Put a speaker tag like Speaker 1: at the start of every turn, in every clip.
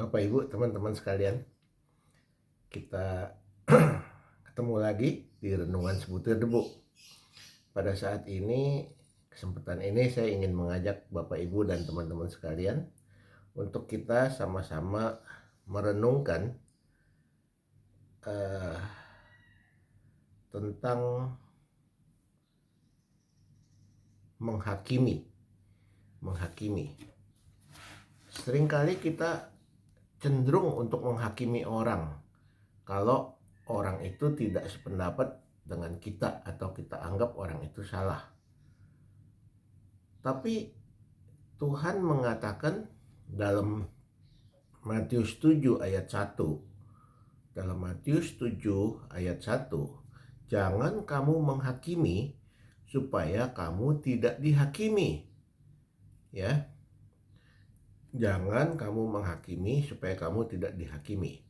Speaker 1: Bapak Ibu, teman-teman sekalian, kita ketemu lagi di Renungan Sebutir Debu. Pada saat ini, kesempatan ini saya ingin mengajak Bapak Ibu dan teman-teman sekalian untuk kita sama-sama merenungkan tentang menghakimi. Seringkali kita cenderung untuk menghakimi orang kalau orang itu tidak sependapat dengan kita atau kita anggap orang itu salah. Tapi Tuhan mengatakan dalam Matius 7 ayat 1, dalam Matius 7 ayat 1, jangan kamu menghakimi supaya kamu tidak dihakimi. Ya. Jangan kamu menghakimi supaya kamu tidak dihakimi.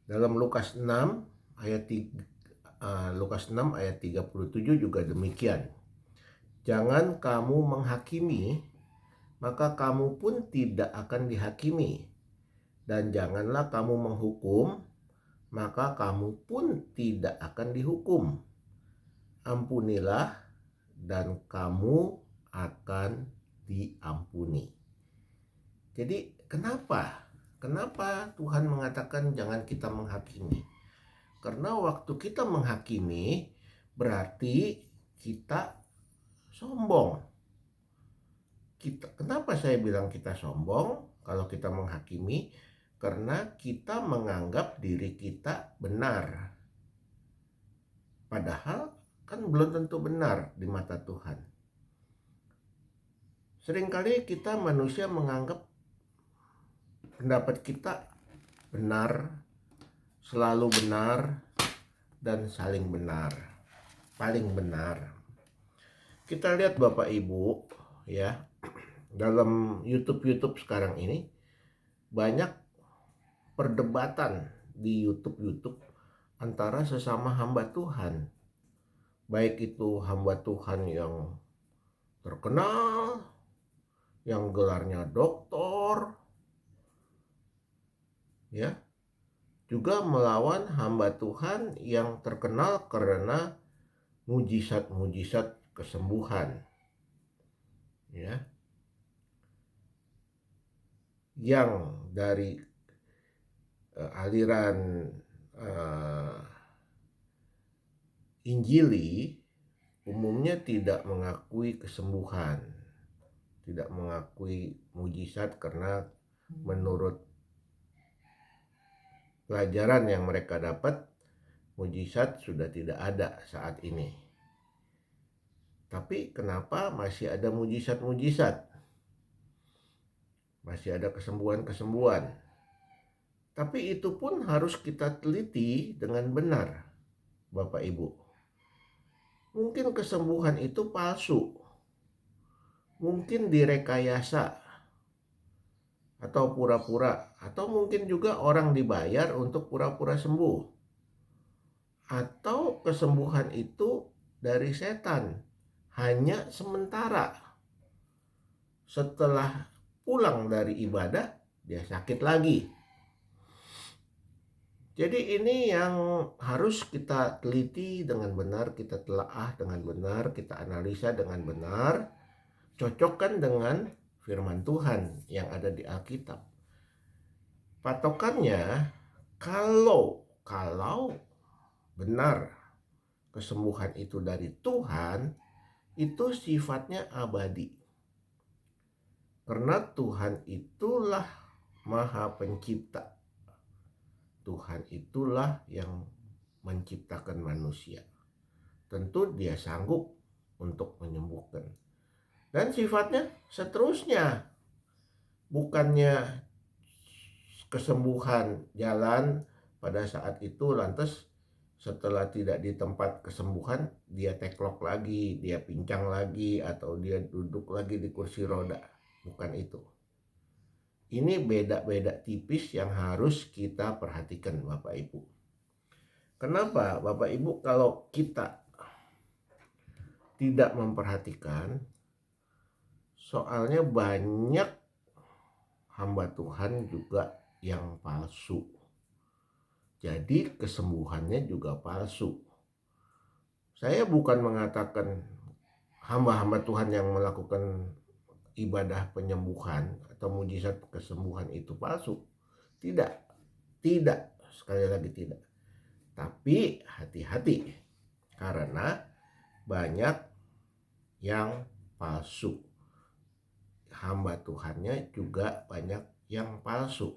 Speaker 1: Dalam Lukas 6 ayat 37 juga demikian. Jangan kamu menghakimi, maka kamu pun tidak akan dihakimi. Dan janganlah kamu menghukum, maka kamu pun tidak akan dihukum. Ampunilah, dan kamu akan diampuni. Jadi kenapa Tuhan mengatakan jangan kita menghakimi? Karena waktu kita menghakimi berarti kita sombong. Kenapa saya bilang kita sombong kalau kita menghakimi? Karena kita menganggap diri kita benar. Padahal kan belum tentu benar di mata Tuhan. Seringkali kita manusia menganggap pendapat kita benar, selalu benar, dan paling benar. Kita lihat Bapak Ibu ya, dalam YouTube sekarang ini banyak perdebatan di YouTube antara sesama hamba Tuhan. Baik itu hamba Tuhan yang terkenal, yang gelarnya doktor, ya, juga melawan hamba Tuhan yang terkenal karena mujizat-mujizat kesembuhan, ya, yang dari aliran Injili umumnya tidak mengakui kesembuhan, tidak mengakui mujizat karena menurut pelajaran yang mereka dapat, mujizat sudah tidak ada saat ini. Tapi kenapa masih ada mujizat-mujizat? Masih ada kesembuhan-kesembuhan. Tapi itu pun harus kita teliti dengan benar, Bapak Ibu. Mungkin kesembuhan itu palsu. Mungkin direkayasa atau pura-pura, atau mungkin juga orang dibayar untuk pura-pura sembuh, atau kesembuhan itu dari setan, hanya sementara. Setelah pulang dari ibadah, dia sakit lagi. Jadi ini yang harus kita teliti dengan benar, kita telaah dengan benar, kita analisa dengan benar, cocokkan dengan firman Tuhan yang ada di Alkitab. Patokannya, kalau benar kesembuhan itu dari Tuhan, itu sifatnya abadi. Karena Tuhan itulah Maha Pencipta. Tuhan itulah yang menciptakan manusia. Tentu dia sanggup untuk menyembuhkan. Dan sifatnya seterusnya. Bukannya kesembuhan jalan pada saat itu lantas setelah tidak di tempat kesembuhan dia teklok lagi, dia pincang lagi, atau dia duduk lagi di kursi roda. Bukan itu. Ini beda-beda tipis yang harus kita perhatikan Bapak Ibu. Kenapa Bapak Ibu? Kalau kita tidak memperhatikan, Soalnya banyak hamba Tuhan juga yang palsu. Jadi kesembuhannya juga palsu. Saya bukan mengatakan hamba-hamba Tuhan yang melakukan ibadah penyembuhan atau mujizat kesembuhan itu palsu. Tidak, tidak, sekali lagi tidak. Tapi hati-hati, karena banyak yang palsu. Hamba Tuhannya juga banyak yang palsu.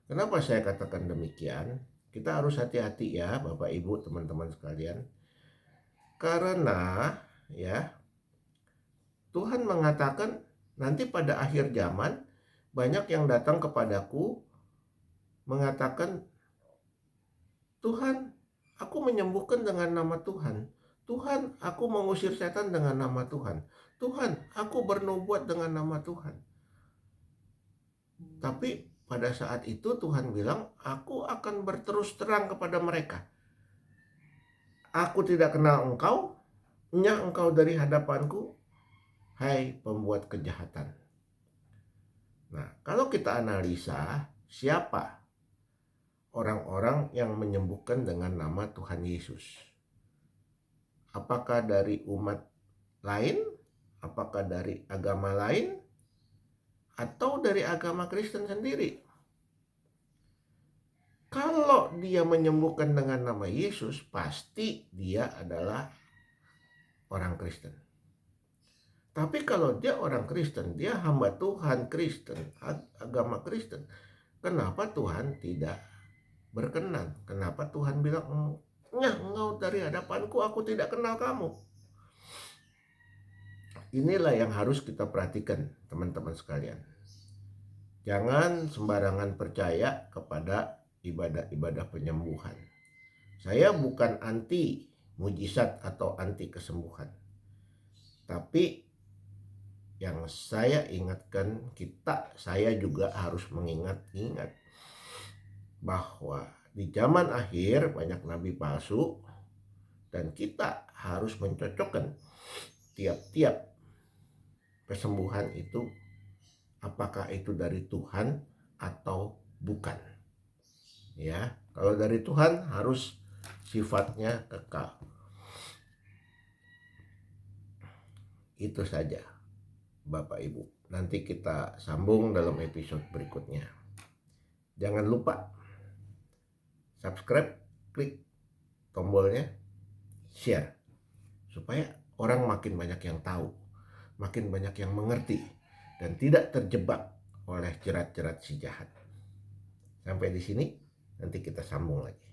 Speaker 1: Kenapa saya katakan demikian? Kita harus hati-hati ya Bapak Ibu teman-teman sekalian. Karena ya Tuhan mengatakan nanti pada akhir zaman banyak yang datang kepadaku mengatakan, Tuhan, aku menyembuhkan dengan nama Tuhan. Tuhan, aku mengusir setan dengan nama Tuhan. Tuhan, aku bernubuat dengan nama Tuhan. Tapi pada saat itu Tuhan bilang, aku akan berterus terang kepada mereka. Aku tidak kenal engkau, nyah engkau dari hadapanku, hai pembuat kejahatan. Nah, kalau kita analisa, siapa orang-orang yang menyembuhkan dengan nama Tuhan Yesus? Apakah dari umat lain? Apakah dari agama lain? Atau dari agama Kristen sendiri? Kalau dia menyembuhkan dengan nama Yesus, pasti dia adalah orang Kristen. Tapi kalau dia orang Kristen, dia hamba Tuhan Kristen, agama Kristen, kenapa Tuhan tidak berkenan? Kenapa Tuhan bilang, "Nyah, engkau dari hadapanku, aku tidak kenal kamu"? Inilah yang harus kita perhatikan, teman-teman sekalian. Jangan sembarangan percaya kepada ibadah-ibadah penyembuhan. Saya bukan anti mujizat atau anti kesembuhan. Tapi yang saya ingatkan, saya juga harus mengingat bahwa di zaman akhir banyak nabi palsu, dan kita harus mencocokkan tiap-tiap kesembuhan itu, apakah itu dari Tuhan atau bukan. Ya, kalau dari Tuhan harus sifatnya kekal. Itu saja Bapak Ibu. Nanti kita sambung dalam episode berikutnya. Jangan lupa subscribe, klik tombolnya, share, supaya orang makin banyak yang tahu, makin banyak yang mengerti, dan tidak terjebak oleh jerat-jerat si jahat. Sampai di sini, nanti kita sambung lagi.